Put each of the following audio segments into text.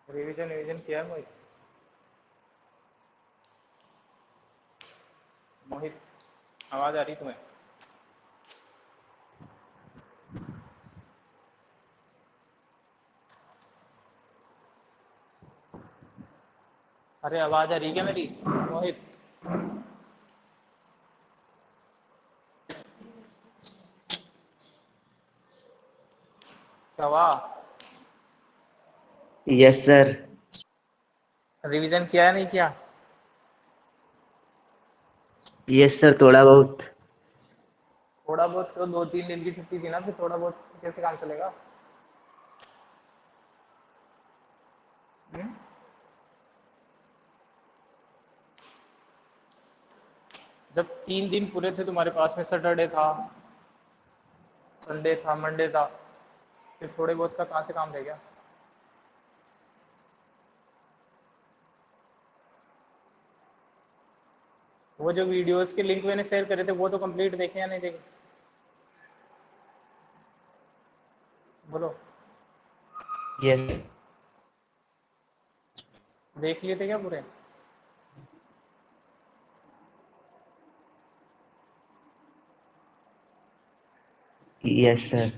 Revision revision किया है मोहित? मोहित, आवाज आ रही तुम्हें? अरे आवाज आ रही क्या मेरी मोहित? क्या हुआ? Yes sir. रिवीजन किया है नहीं किया? यस सर, थोड़ा बहुत। थोड़ा बहुत तो 2-3 दिन की छुट्टी थी ना, फिर थोड़ा बहुत कैसे काम चलेगा? हम्म? जब 3 दिन पूरे थे तुम्हारे पास में, सैटरडे था, संडे था, मंडे था, फिर थोड़े बहुत का कहाँ से काम रह गया? वो जो वीडियोस के लिंक मैंने शेयर करे थे वो तो कंप्लीट देखे या नहीं देखे? बोलो। यस। देख लिए थे क्या पूरे? Yes sir.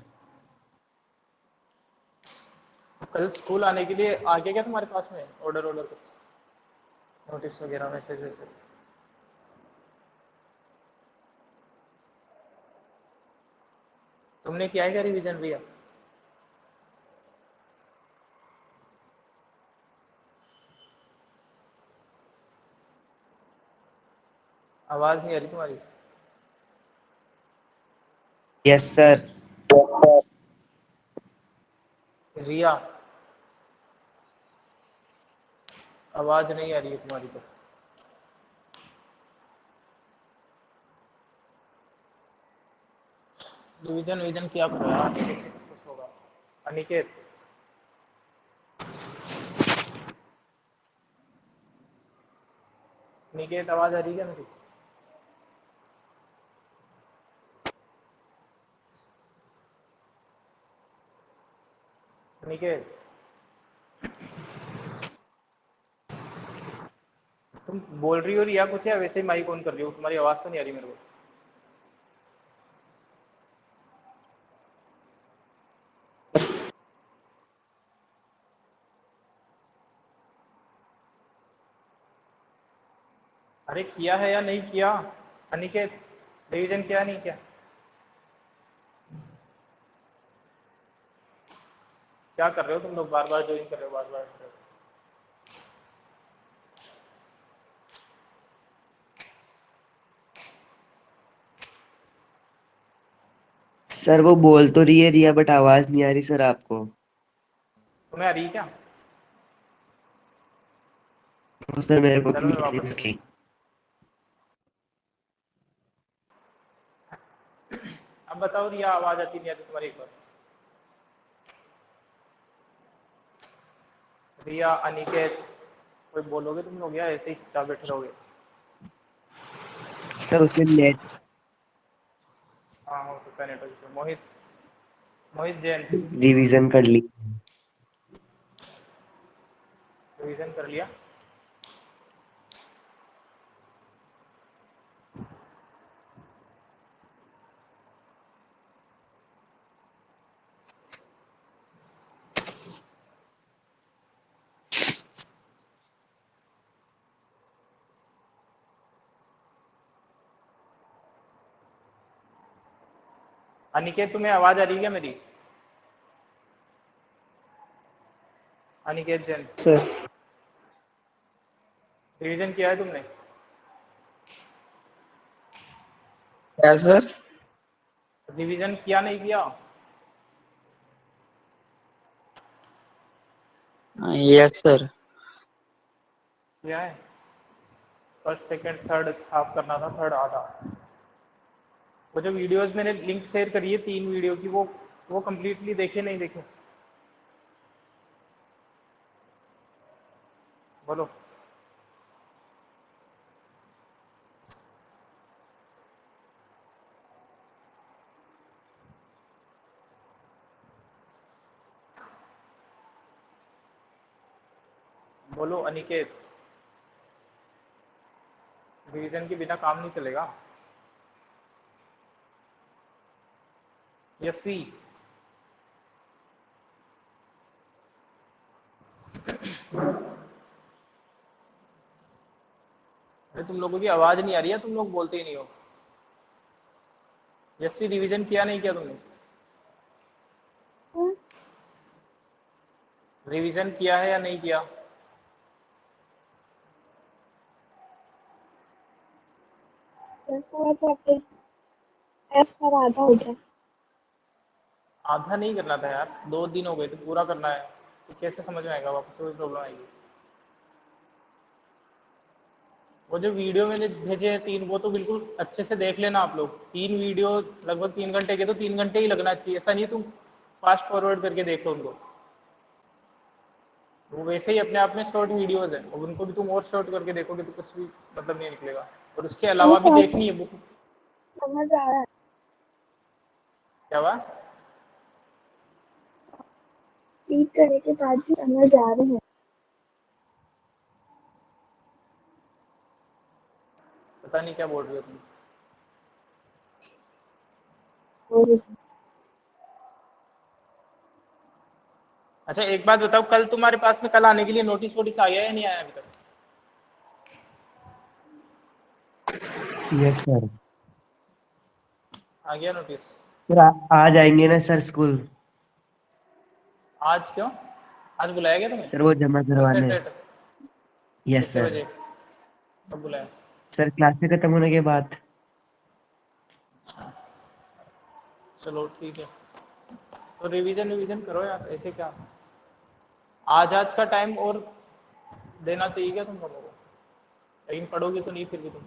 कल स्कूल आने के लिए आ गया क्या तुम्हारे पास में ऑर्डर ऑर्डर कुछ, नोटिस वगैरह, मैसेज वैसेज? तुमने किया है क्या रिवीजन भैया? आवाज नहीं आ रही तुम्हारी। Yes sir. रिया, आवाज नहीं आ रही है तुम्हारी तो। रिवीजन विजन क्या करो यार, कैसे कुछ होगा? अनिकेत, अनिकेत आवाज आ रही है क्या मेरी? अनिकेत, तुम बोल रही हो रिया कुछ, या वैसे ही माइक ऑन कर रही हो? तुम्हारी आवाज तो नहीं आ रही मेरे को। अरे किया है या नहीं किया अनिकेत? रिवीजन किया नहीं किया? क्या कर रहे हो तुम लोग, बार बार ज्वाइन कर रहे हो, बार बार कर रहे हो? सर वो बोल तो रही है रिया, बट आवाज नहीं आ रही सर आपको। तुम्हें आ रही है क्या? तो सर मेरे को भी चलो मैं नहीं आ रही वापस उसकी। अब बताओ रिया, आवाज आती नहीं आती तुम्हारी? एक बार रिया, अनिकेत, कोई बोलोगे तुम लोग या ऐसे ही चुपचाप बैठे रहोगे? सर उसमें नेट। हाँ हो सकता है नेटवर्क इशू। मोहित, मोहित जैन, रिवीजन कर ली। रिवीजन कर लिया? अनिकेत तुम्हें आवाज आ रही है क्या मेरी? अनिकेत जैन, सर। रिवीजन किया है तुमने? क्या सर? रिवीजन किया नहीं किया? Yes sir. किया है। फर्स्ट सेकंड थर्ड हाफ करना था, थर्ड आधा। वो जो वीडियोस मैंने लिंक शेयर करी है 3 वीडियो की, वो कम्प्लीटली देखे नहीं देखे? बोलो। बोलो अनिकेत, रिवीजन के बिना काम नहीं चलेगा। यशवी, अरे तुम लोगों की आवाज नहीं आ रही है, तुम लोग बोलते ही नहीं हो। यशवी, रिवीजन किया नहीं किया तुमने? रिवीजन किया है या नहीं किया? थोड़ा सा पर आधा हो गया। आधा नहीं करना था यार, 2 दिन हो गए तो पूरा करना है। तो कैसे समझ में आएगा? वापस वही प्रॉब्लम आएगी। वो जो वीडियो मैंने भेजे हैं 3, वो तो बिल्कुल अच्छे से देख लेना आप लोग। 3 वीडियो लगभग 3 घंटे के, तो 3 घंटे ही लगना चाहिए। ऐसा नहीं तुम फास्ट फॉरवर्ड करके देख लो उनको। वो वैसे ही अपने आप में शॉर्ट वीडियोज है, और उनको भी तुम और शॉर्ट करके देखोगे तो कुछ भी मतलब नहीं निकलेगा। और उसके नहीं अलावा भी देखनी है बुक। समझ आ रहा है। क्या हुआ? रीड करने के बाद भी समझ आ रहे हैं। पता नहीं क्या बोल रही हो तुम। और अच्छा एक बात बताओ, कल तुम्हारे पास में कल आने के लिए नोटिस वोटिस आ गया या नहीं आया अभी तक? Yes sir. आ गया नोटिस? सर आज आएंगे ना सर स्कूल? आज क्यों? आज बुलाया गया तुम्हें? सर वो जमा करवाने। कंसंट्रेट? यस कितने सर। बजे? कब बुलाया? सर क्लासेस खत्म होने के बाद। चलो ठीक है, तो रिवीजन रिवीजन करो यार, ऐसे क्या। आज का टाइम और देना चाहिए क्या तुम लोगों को? लेकिन पढ़ोगे तो नहीं फिर भी तुम।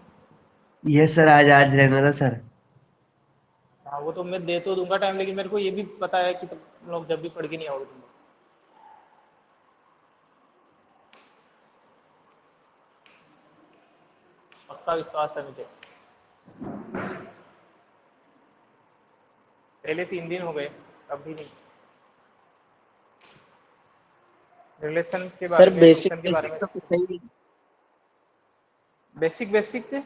यस सर, आज आज रहना था सर। हाँ वो तो मैं दे तो दूंगा टाइम, लेकिन मेरे को ये भी पता है कि तुम लोग जब भी पढ़ के नहीं आओगे तुम लोग। पक्का विश्वास है मुझे। पहले 3 दिन हो गए, अब भी नहीं। रिलेशन के बारे सर में, बेसिक फंक्शन के बारे बेसिक में। तो पता ही है। बेसिक बेसिक थे।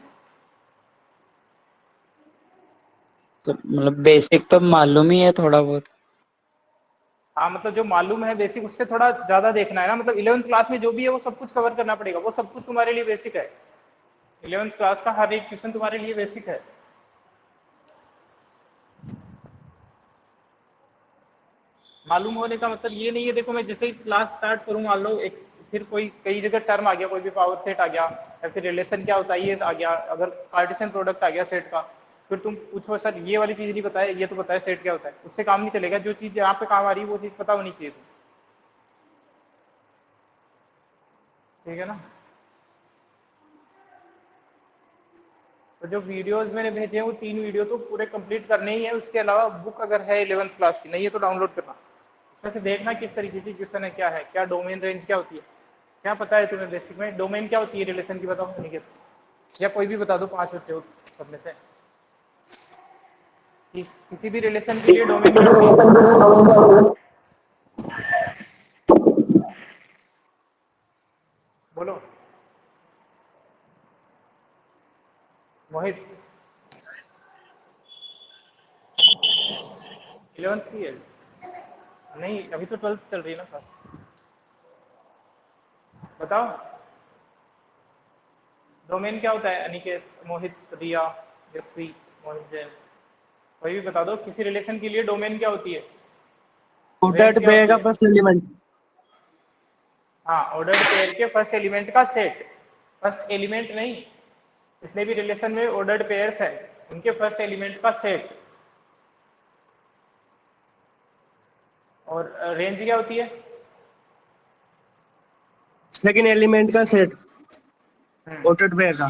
तो मतलब बेसिक तो मालूम ही है थोड़ा बहुत। हाँ मतलब जो मालूम है बेसिक, उससे थोड़ा ज्यादा देखना है ना। मतलब 11th क्लास में जो भी है वो सब कुछ कवर करना पड़ेगा, वो सब कुछ तुम्हारे लिए बेसिक है। 11th क्लास का हर एक क्वेश्चन तुम्हारे लिए बेसिक है। मालूम होने का मतलब ये नहीं है, देखो मैं जैसे ही क्लास स्टार्ट करूँ, मान लो एक फिर कोई कई जगह टर्म आ गया, कोई भी पावर सेट आ गया, या फिर रिलेशन क्या होता है ये आ गया, अगर कार्टेशियन प्रोडक्ट आ गया सेट का, फिर तुम पूछो सर ये वाली चीज नहीं बताया, ये तो बताया सेट क्या होता है, उससे काम नहीं चलेगा। जो चीज यहाँ पे काम आ रही है वो चीज पता होनी चाहिए। ठीक है ना? तो जो वीडियोस मैंने भेजे हैं वो 3 वीडियो तो पूरे कंप्लीट करने ही है। उसके अलावा बुक अगर है 11th क्लास की नहीं है तो डाउनलोड करना। इसमें से देखना किस तरीके की क्वेश्चन है, क्या है, क्या डोमेन रेंज क्या होती है। क्या पता है तुम्हें बेसिक में डोमेन क्या होती है रिलेशन की? बताओ अनिकेत, या कोई भी बता दो, 5 बच्चे हो सब में से। किसी भी रिलेशन के लिए डोमेन क्या होती है? बोलो मोहित। 11th की है? नहीं अभी तो 12th चल रही है ना क्लास। बताओ डोमेन क्या होता है? अनिकेत, मोहित, रिया, यशवी, मोहित, जैन, कोई भी बता दो किसी रिलेशन के लिए डोमेन क्या होती है, रेंज ऑर्डर्ड क्या पेयर होती का है? First element. हाँ ऑर्डर्ड पेयर के फर्स्ट एलिमेंट का सेट। फर्स्ट एलिमेंट नहीं, जितने भी रिलेशन में ऑर्डर्ड पेयर्स है उनके फर्स्ट एलिमेंट का सेट। और रेंज क्या होती है? सेकंड एलिमेंट का सेट ऑर्डर्ड पेयर का।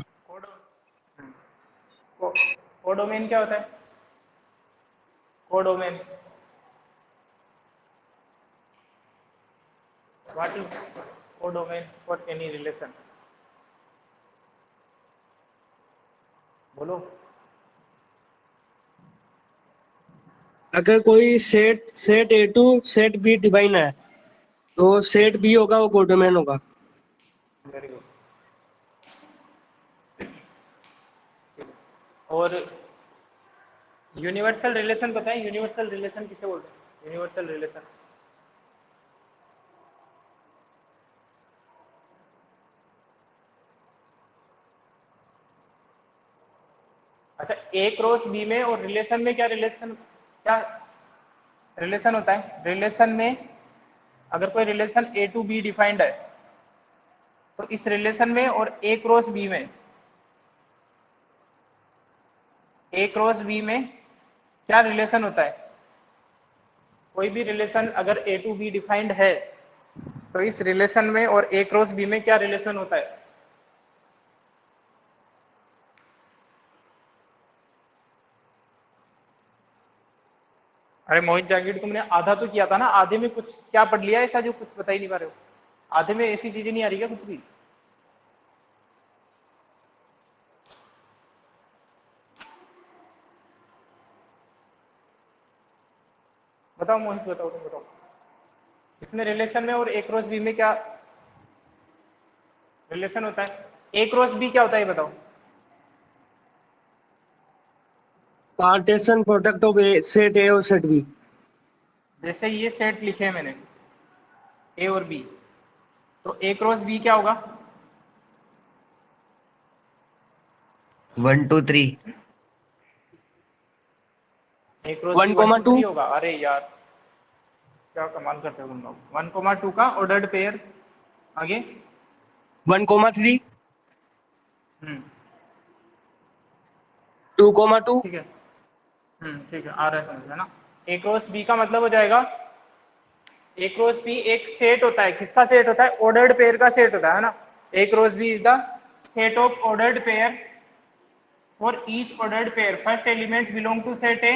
कोडोमेन क्या होता है? Codomain, what is codomain for any relation? बोलो। अगर कोई set set A to set B define है तो सेट बी होगा वो कोडोमेन होगा। Very good. और यूनिवर्सल रिलेशन बताएं, यूनिवर्सल रिलेशन किसे बोलते हैं? यूनिवर्सल रिलेशन अच्छा, ए क्रॉस बी में और रिलेशन में क्या रिलेशन होता है? रिलेशन में अगर कोई relation A to B defined है तो इस रिलेशन में और ए क्रॉस बी में, ए क्रॉस बी में क्या रिलेशन होता है? कोई भी रिलेशन अगर ए टू बी डिफाइंड है तो इस रिलेशन में और ए क्रॉस बी में क्या रिलेशन होता है? अरे मोहित जागीर, तुमने आधा तो किया था ना, आधे में कुछ क्या पढ़ लिया ऐसा जो कुछ बता ही नहीं पा रहे हो? आधे में ऐसी चीजें नहीं आ रही क्या कुछ भी? बताओ मोहित, बताओ, तुम बताओ इसमें रिलेशन में और ए क्रॉस बी में क्या रिलेशन होता है? ए क्रॉस बी क्या होता है ये बताओ। कार्टेशियन प्रोडक्ट ऑफ सेट ए और सेट बी। जैसे ये सेट लिखे हैं मैंने, ए और बी, तो ए क्रॉस बी क्या होगा? 1 2 3। ए क्रॉस बी 1 2 3 1,2 होगा। अरे यार क्या कमाल करते हो तुम लोग। 1,2 का ऑर्डर्ड पेयर, आगे 1,3 हम्म 2,2 ठीक है, ठीक है, आ रहा है समझ में ना। ए क्रॉस बी का मतलब हो जाएगा, ए क्रॉस बी एक सेट होता है, किसका सेट होता है? ऑर्डर्ड पेयर का सेट होता है ना। A cross B is the set of ordered pair for each ordered pair first element belong to set A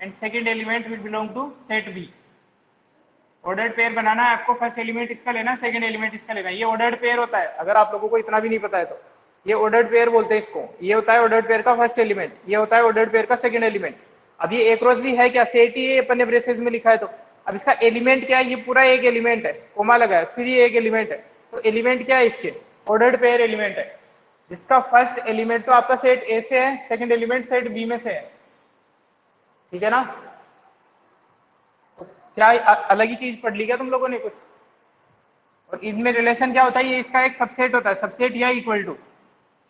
and second element will belong to set B. Ordered pair बनाना है आपको, first element इसका लेना, second element इसका लेना, ये ordered pair होता है। अगर आप लोगों को इतना भी नहीं पता है तो ये ऑर्डर्ड पेयर बोलते हैं इसको। ये होता है ऑर्डर्ड पेयर का फर्स्ट एलिमेंट, ये होता है ऑर्डर्ड पेयर का सेकंड एलिमेंट। अब ये ए क्रॉस बी है क्या? सेट ही है, अपन ने ब्रेसेस में लिखा है। तो अब इसका एलिमेंट क्या है? ये पूरा एक एलिमेंट है, कोमा लगा है, फिर ये एक एलिमेंट है। तो एलिमेंट क्या है इसके? ऑर्डर्ड पेयर एलिमेंट है, जिसका फर्स्ट एलिमेंट तो आपका सेट ए से है, सेकंड एलिमेंट सेट बी में से है। ठीक है ना? तो क्या अलग ही चीज पढ़ ली क्या तुम लोगों ने कुछ? और इनमें रिलेशन क्या होता है? ये इसका एक सबसेट होता है, सबसेट या इक्वल टू।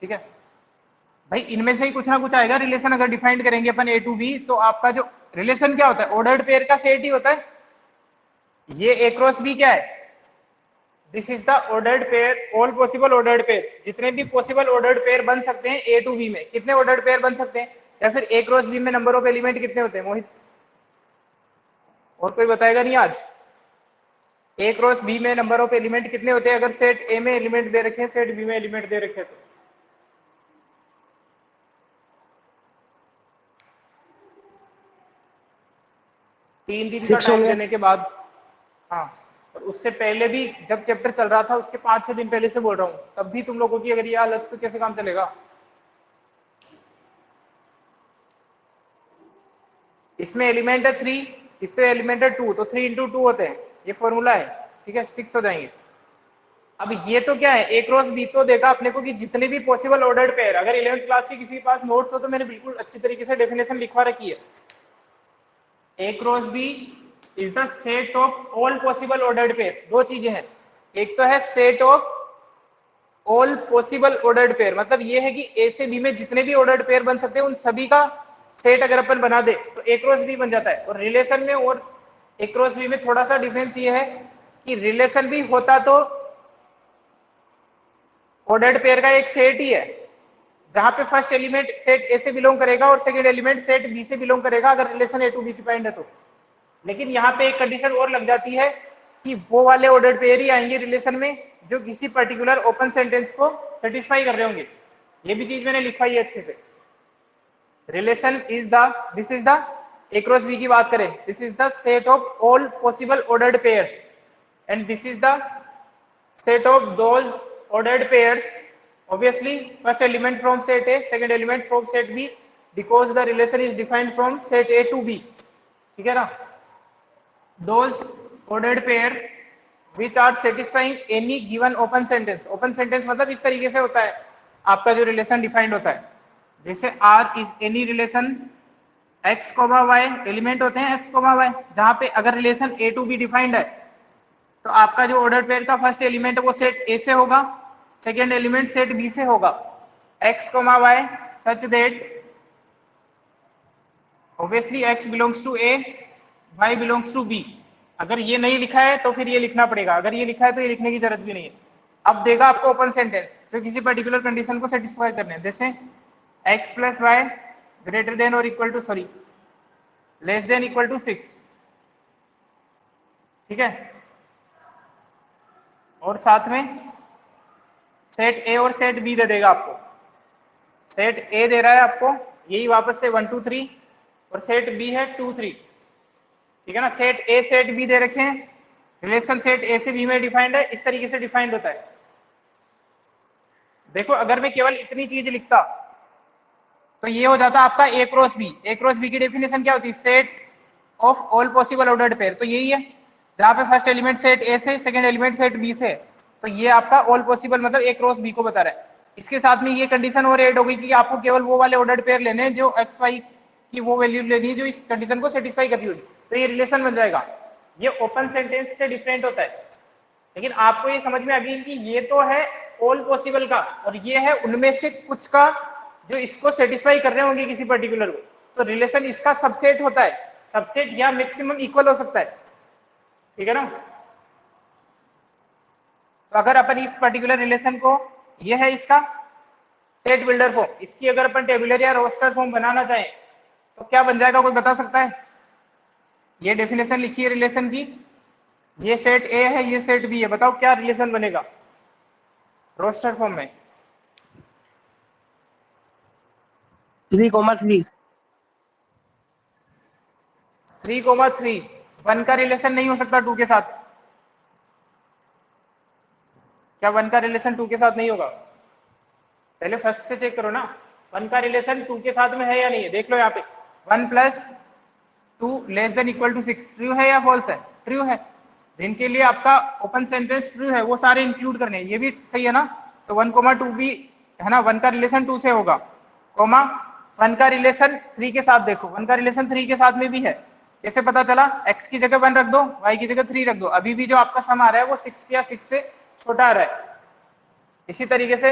ठीक है भाई, इनमें से ही कुछ ना कुछ आएगा रिलेशन। अगर डिफाइंड करेंगे अपन ए टू बी, तो आपका जो रिलेशन क्या होता है? ऑर्डर्ड पेयर का सेट ही होता है। ये ए क्रॉस बी क्या है? This is the ordered pair, all possible ordered pairs. जितने भी पॉसिबल ऑर्डर्ड पेयर बन सकते हैं ए टू बी में, कितने ऑर्डर्ड पेयर बन सकते हैं? या फिर ए क्रॉस बी में नंबर ऑफ एलिमेंट कितने होते हैं मोहित? और कोई बताएगा नहीं आज? ए क्रॉस बी में नंबर ऑफ एलिमेंट कितने होते हैं? अगर सेट ए में एलिमेंट दे रखे हैं, सेट बी में एलिमेंट दे रखे हैं तो? तीन दिन का 6 टाइम होंगे। देने के बाद, हाँ, और उससे पहले भी जब चैप्टर चल रहा था उसके 5-6 दिन पहले से बोल रहा हूँ, तब भी तुम लोगों की अगर ये हालत तो कैसे काम चलेगा? इसमें एलिमेंट है 3, इससे एलिमेंट है 2, तो 3 इंटू 2 होते हैं, ये फॉर्मूला है। ठीक है, 6 हो जाएंगे। अब ये तो क्या है? ए क्रॉस बी तो देखा अपने को कि जितने भी पॉसिबल ऑर्डर्ड पेयर, अगर 11th क्लास के किसी के पास नोट्स हो तो मैंने बिल्कुल अच्छी तरीके से डेफिनेशन लिखवा रखी है। A cross B is the set of all possible ordered pairs. दो चीजें हैं, एक तो है set of all possible ordered pair, मतलब ये है कि ए से बी में जितने भी ऑर्डर्ड पेयर बन सकते हैं उन सभी का सेट अगर अपन बना दे तो ए क्रॉस बी बन जाता है। और रिलेशन में और ए क्रॉस बी में थोड़ा सा डिफरेंस ये है कि रिलेशन भी होता तो ऑर्डर्ड पेयर का एक सेट ही है, जहां पे फर्स्ट एलिमेंट सेट ए से बिलोंग करेगा और सेकंड एलिमेंट सेट बी से बिलोंग करेगा, अगर relation A to B defined है तो। लेकिन यहाँ पे एक कंडीशन और लग जाती है कि वो वाले ऑर्डर्ड पेयर ही आएंगे रिलेशन में जो किसी पर्टिकुलर ओपन सेंटेंस को सेटिस्फाई कर रहे होंगे। ये भी चीज मैंने लिखवाई है अच्छे से। Relation is the, this is the, A cross B की बात करें, this is the set of all possible ordered pairs and this is the set of those ordered pairs, obviously first element from set A, second element from set B, because the relation is defined from set A to B. ठीक है ना? Those ordered pair which are satisfying any given open sentence. Open sentence मतलब इस तरीके से होता है आपका जो रिलेशन डिफाइंड होता है, जैसे R is any relation X comma Y, element होते हैं एक्स कोमा वाई, जहां पे अगर relation A to B defined है तो आपका जो ऑर्डर पेयर का फर्स्ट एलिमेंट है वो सेट ए से होगा, सेकेंड एलिमेंट सेट बी से होगा, X comma Y such that obviously X belongs to A, Y belongs to B. अगर ये नहीं लिखा है तो फिर ये लिखना पड़ेगा, अगर ये लिखा है तो ये लिखने की जरूरत भी नहीं है। अब देगा आपको ओपन सेंटेंस जो किसी पर्टिकुलर कंडीशन को सेटिस्फाई करने हैं, जैसे x plus y greater than और equal to sorry less than equal to 6, ठीक है। और साथ में सेट ए और सेट बी दे देगा आपको। सेट ए दे रहा है आपको यही वापस से 1 2 3 और सेट बी है 2 3, ठीक है ना। सेट ए सेट बी दे रखे हैं, रिलेशन सेट ए से बी में डिफाइंड है, इस तरीके से डिफाइंड होता है। देखो अगर मैं केवल इतनी चीज लिखता तो ये हो जाता आपका ए क्रॉस बी। ए क्रॉस बी की डेफिनेशन क्या होती है, set of all possible ordered pair. तो यही है जहां पे फर्स्ट एलिमेंट सेट ए से, सेकंड एलिमेंट सेट बी से, तो ये आपका ऑल पॉसिबल मतलब ए क्रॉस बी को बता रहा है। इसके साथ में ये कंडीशन और ऐड हो गई कि आपको केवल वो वाले ऑर्डर्ड पेयर लेने हैं जो एक्स वाई की वो वैल्यू लेनी है जो इस कंडीशन को सेटिस्फाई कर रही होगी, तो ये रिलेशन बन जाएगा। ये ओपन सेंटेंस से डिफरेंट होता है, लेकिन आपको ये समझ में आ गई कि ये तो है ऑल पॉसिबल का और ये है उनमें से कुछ का जो इसको सेटिस्फाई कर रहे होंगे किसी पर्टिकुलर को। तो रिलेशन इसका सबसेट होता है, सबसेट या मैक्सिमम इक्वल हो सकता है, ठीक है ना। तो अगर अपन इस पर्टिकुलर रिलेशन को, ये है इसका सेट बिल्डर फॉर्म, इसकी अगर अपन टेबुलर या रोस्टर फॉर्म बनाना चाहें तो क्या बन जाएगा, कोई बता सकता है। ये डेफिनेशन लिखी है रिलेशन की, ये सेट ए है ये सेट बी है, बताओ क्या रिलेशन बनेगा रोस्टर फॉर्म में। 3,3 3,3 1 का रिलेशन नहीं हो सकता 2 के साथ। क्या 1 का रिलेशन 2 के साथ नहीं होगा, पहले फर्स्ट से चेक करो ना। 1 का रिलेशन 2 के साथ में है या नहीं है, देख लो यहाँ पे 1 + 2 less than equal to 6 true है या फॉल्स है, ट्रू है। जिनके लिए आपका ओपन सेंटेंस ट्रू है वो सारे इंक्लूड करने हैं, ये भी सही है ना। तो 1,2 भी है ना, 1 का रिलेशन 2 से होगा, कोमा 1 का रिलेशन 3 के साथ, देखो 1 का रिलेशन 3 के साथ में भी है। कैसे पता चला, x की जगह 1 रख दो, y की जगह 3 रख दो, अभी भी जो आपका सम आ रहा है वो 6 या 6 से छोटा आ रहा है। इसी तरीके से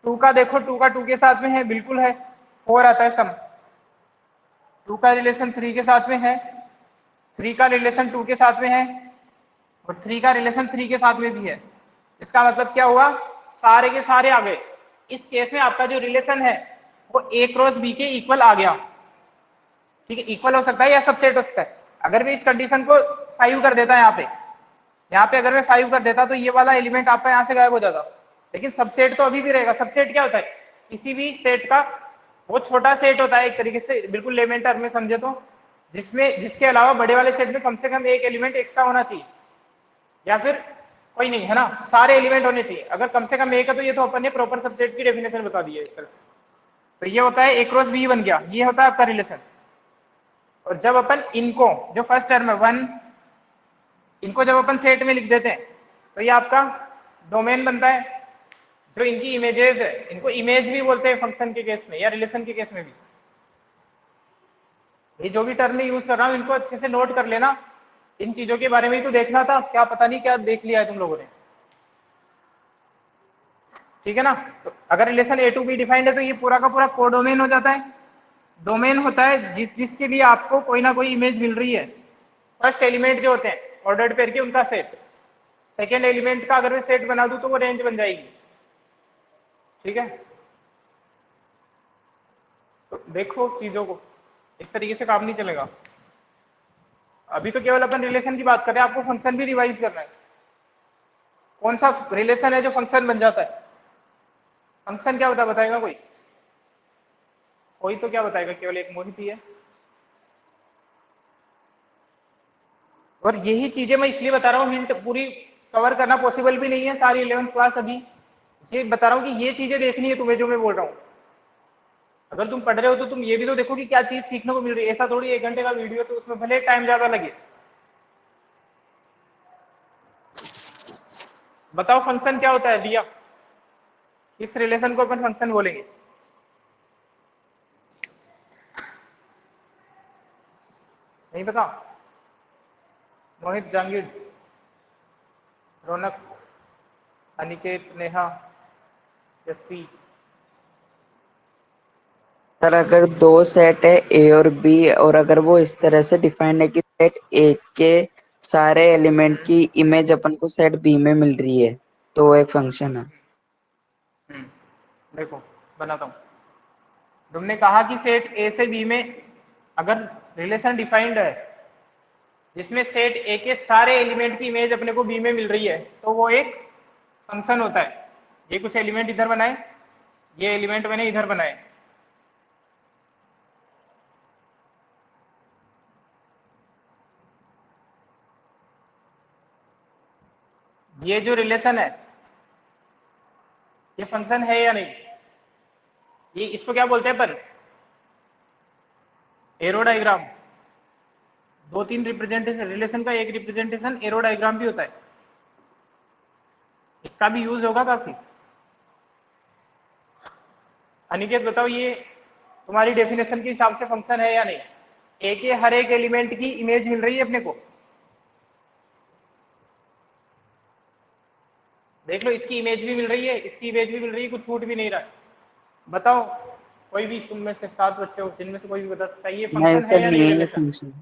2 का देखो, 2 का 2 के साथ में है, बिल्कुल है, 4 आता है सम। 2 का रिलेशन 3 के साथ में है, 3 का रिलेशन 2 के साथ में है और 3 का रिलेशन 3 के साथ में भी है। इसका मतलब क्या हुआ, सारे के सारे आ गए। इस केस में आपका जो रिलेशन है वो ए क्रॉस बी के इक्वल आ गया, ठीक है। इक्वल हो सकता है या सबसेट हो सकता है। अगर मैं इस कंडीशन को 5 कर देता यहाँ पे अगर मैं 5 कर देता तो ये वाला एलिमेंट आपका यहाँ से गायब हो जाता, लेकिन सबसेट तो अभी भी रहेगा। सबसेट क्या होता है, किसी भी सेट का वो छोटा सेट होता है एक तरीके से, बिल्कुल लेमन टर्म में समझे तो, जिसमें जिसके अलावा बड़े वाले सेट में कम से कम एक एलिमेंट एक्स्ट्रा होना चाहिए, या फिर कोई नहीं है ना, सारे एलिमेंट होने चाहिए। अगर कम से कम एक है तो ये तो अपन ने प्रॉपर सबसेट की डेफिनेशन बता दी है इस तरह। तो ये होता है ए क्रॉस बी बन गया, ये होता है आपका रिलेशन। और जब अपन इनको जो फर्स्ट टर्म है 1, इनको जब अपन सेट में लिख देते हैं तो ये आपका डोमेन बनता है। जो इनकी इमेजेस है इनको इमेज भी बोलते हैं फंक्शन के केस में या रिलेशन के केस में भी। ये जो भी टर्म मैं यूज कर रहा हूँ इनको अच्छे से नोट कर लेना, इन चीजों के बारे में ही तो देखना था, क्या पता नहीं क्या देख लिया है तुम लोगों ने, ठीक है ना। तो अगर relation A to B defined है तो ये पूरा का पूरा कोडोमेन हो जाता है। डोमेन होता है जिसके लिए आपको कोई ना कोई इमेज मिल रही है। फर्स्ट एलिमेंट जो होते हैं ऑर्डर्ड पेयर के उनका सेट, सेकेंड एलिमेंट का अगर मैं सेट बना दूं तो वो रेंज बन जाएगी, ठीक है। तो देखो चीजों को, इस तरीके से काम नहीं चलेगा। अभी तो केवल अपन रिलेशन की बात कर रहे हैं, आपको फंक्शन भी रिवाइज करना है। कौन सा रिलेशन है जो फंक्शन बन जाता है, फंक्शन क्या होता है बताएगा कोई, कोई तो क्या बताएगा, केवल एक मोहित ही है। और यही चीजें मैं इसलिए बता रहा हूँ, हिंट पूरी कवर करना पॉसिबल भी नहीं है सारी 11th क्लास अभी, ये बता रहा हूँ कि ये चीजें देखनी है तुम्हें जो मैं बोल रहा हूँ। अगर तुम पढ़ रहे हो तो तुम ये भी तो देखो कि क्या चीज सीखने को मिल रही है। ऐसा थोड़ी 1 घंटे का वीडियो तो उसमें भले टाइम ज्यादा लगे, बताओ फंक्शन क्या होता है रिया, इस रिलेशन को अपन फंक्शन बोलेंगे। नहीं पता? मोहित, जहांगीर, रौनक, अनिकेत, नेहा, यशवी। सर अगर दो सेट है ए और बी, और अगर वो इस तरह से डिफाइंड है कि सेट ए के सारे एलिमेंट की इमेज अपन को सेट बी में मिल रही है, तो वो एक फंक्शन है। देखो बनाता हूँ। तुमने कहा कि सेट ए से बी में अगर रिलेशन डिफाइंड है जिसमें सेट ए के सारे एलिमेंट की इमेज अपने को बी में मिल रही है, तो वो एक फंक्शन होता है। ये कुछ एलिमेंट इधर बनाए, ये एलिमेंट मैंने इधर बनाए, ये जो रिलेशन है ये फंक्शन है या नहीं? ये इसको क्या बोलते हैं अपन? Arrow diagram. दो तीन रिप्रेजेंटेशन, रिलेशन का एक रिप्रेजेंटेशन एरो डायग्राम भी होता है, इसका भी यूज होगा काफी। अनिकेत बताओ, ये तुम्हारी डेफिनेशन के हिसाब से फंक्शन है या नहीं? ए के हर एक एलिमेंट की इमेज मिल रही है अपने को, देख लो, इसकी इमेज भी मिल रही है, इसकी इमेज भी मिल रही है, कुछ छूट भी नहीं रहा है। बताओ, कोई भी तुम में से 7 बच्चे हो जिनमें से कोई भी बता सकता है ये नहीं फंक्शन है सर, या नहीं नहीं है रिलेशन? फंक्शन।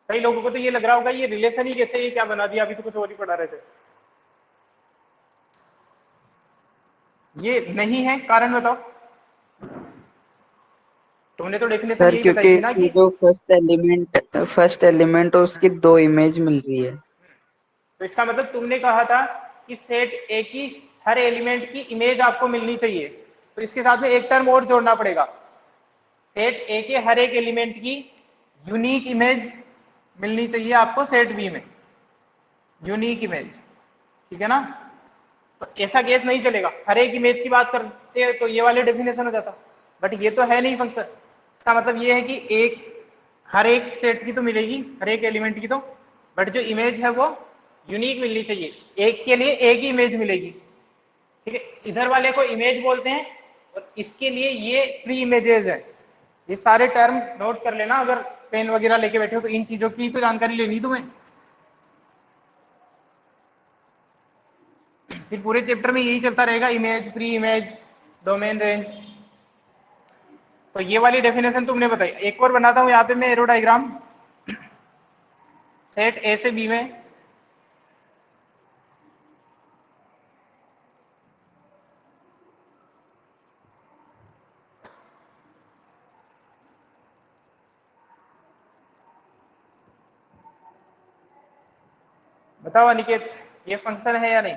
कई लोगों को तो ये लग रहा होगा ये रिलेशन ही कैसे, ये क्या बना दिया, अभी तो कुछ और ही पढ़ा रहे थे। ये नहीं है, कारण बताओ। तुमने तो डेफिनेशन सर यही बताई क्योंकि थी ना इसकी कि जो फर्स्ट एलिमेंट और उसकी दो इमेज मिल रही है। तो इसका मतलब तुमने कहा था कि सेट ए की हर एलिमेंट की इमेज आपको मिलनी चाहिए, तो इसके साथ में एक टर्म और जोड़ना पड़ेगा। सेट ए के हर एक एलिमेंट की यूनिक इमेज मिलनी चाहिए आपको सेट बी में, यूनिक इमेज, ठीक है ना? तो ऐसा केस नहीं चलेगा, हर एक इमेज की बात करते हैं तो ये वाले डेफिनेशन हो जाता, बट ये तो है नहीं फंक्शन। इसका मतलब ये है कि एक हर एक सेट की तो मिलेगी, हर एक एलिमेंट की तो, बट जो इमेज है वो यूनिक मिलनी चाहिए, एक के लिए एक ही इमेज मिलेगी, ठीक है? इधर वाले को इमेज बोलते हैं और इसके लिए ये प्री इमेजेस है। ये सारे टर्म नोट कर लेना, अगर पेन वगैरह लेके बैठे हो तो इन चीजों की तो जानकारी लेनी तुम्हें। फिर पूरे चैप्टर में यही चलता रहेगा, image, pre image, domain range. तो ये वाली डेफिनेशन तुमने बताई। एक और बनाता हूं यहाँ पे मैं एरो डायग्राम सेट ए से बी में। बताओ अनिकेत, ये फंक्शन है या नहीं?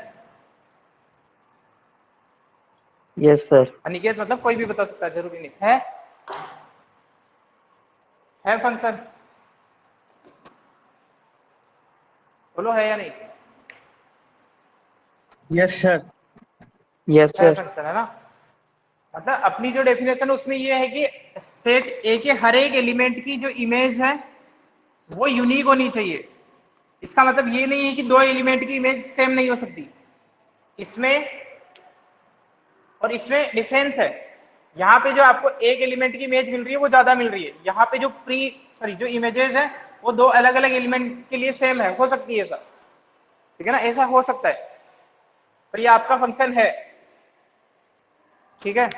Yes sir. अनिकेत मतलब कोई भी बता सकता है, जरूरी नहीं है फंक्शन। बोलो है या नहीं? Yes sir. यस है सर। फंक्शन, है ना? मतलब अपनी जो डेफिनेशन उसमें ये है कि सेट ए के हर एक एलिमेंट की जो इमेज है वो यूनिक होनी चाहिए। इसका मतलब ये नहीं है कि दो एलिमेंट की इमेज सेम नहीं हो सकती, इसमें और इसमें डिफरेंस है। यहाँ पे जो आपको एक एलिमेंट की इमेज मिल रही है वो ज्यादा मिल रही है, यहाँ पे जो जो इमेजेस है वो दो अलग अलग एलिमेंट के लिए सेम है, हो सकती है ऐसा, ठीक है ना? ऐसा हो सकता है, पर ये आपका फंक्शन है, ठीक है?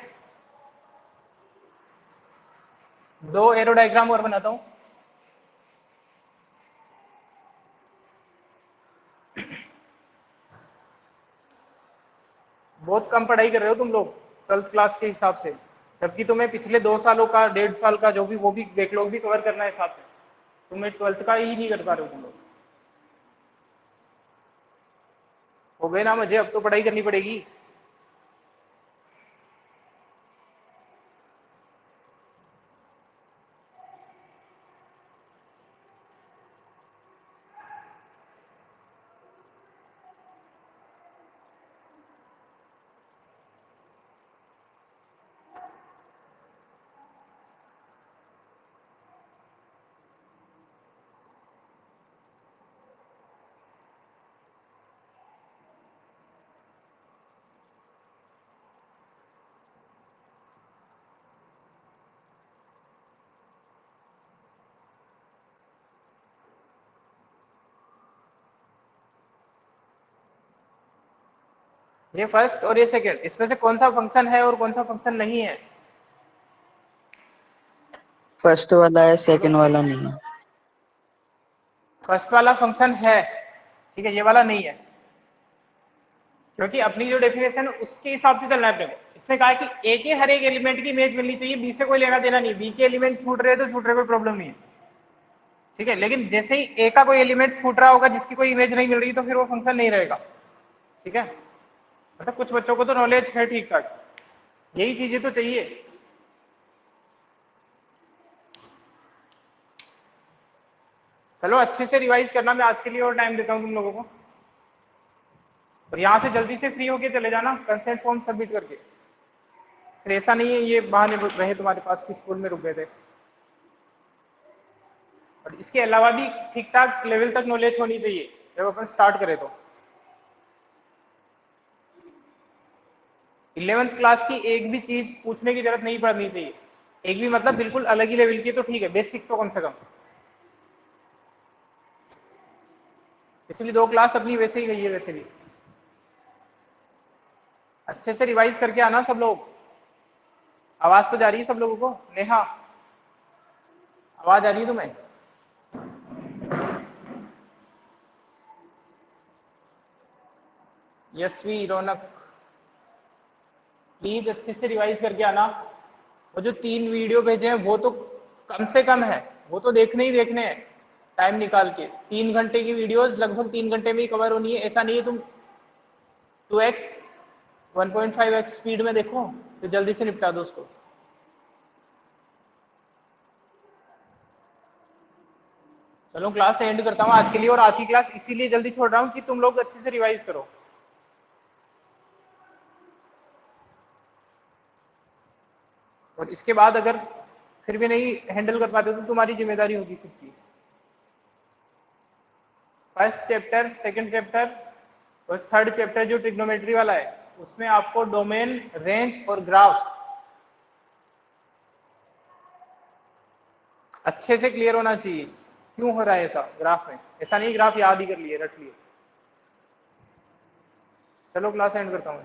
दो एरो डायग्राम और बनाता हूं। बहुत कम पढ़ाई कर रहे हो तुम लोग 12th क्लास के हिसाब से, जबकि तुम्हें पिछले 2 सालों का, 1.5 साल का जो भी वो भी बैकलॉग भी कवर करना है साथ में, तुम्हें 12th का ही नहीं कर पा रहे हो तुम लोग। हो गए ना मुझे, अब तो पढ़ाई करनी पड़ेगी। ये फर्स्ट और ये सेकंड, इसमें से कौन सा फंक्शन है और कौन सा फंक्शन नहीं है? फर्स्ट वाला है, सेकंड वाला नहीं है। फर्स्ट वाला फंक्शन है, ठीक है, ये वाला नहीं है, क्योंकि अपनी जो डेफिनेशन है उसके हिसाब से चलना है अपने को। इसने कहा कि ए के हर एक एलिमेंट की इमेज मिलनी चाहिए, बी से कोई लेना देना नहीं, बी के एलिमेंट छूट रहे तो छूट रहे, कोई प्रॉब्लम नहीं है, ठीक है। लेकिन जैसे ही ए का कोई एलिमेंट छूट रहा होगा जिसकी कोई इमेज नहीं मिल रही, तो फिर वो फंक्शन नहीं रहेगा, ठीक है। मतलब कुछ बच्चों को तो नॉलेज है ठीक ठाक, यही चीजें तो चाहिए। चलो अच्छे से रिवाइज करना, मैं आज के लिए और टाइम देता हूँ तुम लोगों को, और यहाँ से जल्दी से फ्री होके चले जाना कंसेंट फॉर्म सबमिट करके। फिर ऐसा नहीं है ये बहाने रहे तुम्हारे पास कि स्कूल में रुक गए थे। और इसके अलावा भी ठीक ठाक लेवल तक नॉलेज होनी चाहिए जब अपन स्टार्ट करें तो। 11th क्लास की एक भी चीज पूछने की जरूरत नहीं पड़नी चाहिए, एक भी मतलब बिल्कुल अलग ही लेवल की तो ठीक है, बेसिक तो कम से कम। पिछली 2 क्लास अपनी वैसे ही गई है, वैसे भी अच्छे से रिवाइज करके आना सब लोग। आवाज तो जा रही है सब लोगों को? नेहा, आवाज आ रही है तुम्हें? यशवी, रौनक, प्लीज अच्छे से रिवाइज करके आना। वो जो 3 वीडियो भेजे हैं वो तो कम से कम है, वो तो देखने ही देखने हैं टाइम निकाल के। 3 घंटे की वीडियोस लगभग 3 घंटे में ही कवर होनी है। ऐसा नहीं है तुम 2x 1.5x स्पीड में देखो तो जल्दी से निपटा दो उसको। चलो क्लास एंड करता हूँ आज के लिए, और आज की क्लास इसीलिए जल्दी छोड़ रहा हूँ कि तुम लोग अच्छे से रिवाइज करो। और इसके बाद अगर फिर भी नहीं हैंडल कर पाते तो तुम्हारी जिम्मेदारी होगी खुद की। फर्स्ट चैप्टर, सेकंड चैप्टर और थर्ड चैप्टर जो ट्रिग्नोमेट्री वाला है, उसमें आपको डोमेन, रेंज और ग्राफ अच्छे से क्लियर होना चाहिए। क्यों हो रहा है ऐसा ग्राफ में? ऐसा नहीं ग्राफ याद ही कर लिए, रट लिए। चलो क्लास एंड करता हूँ।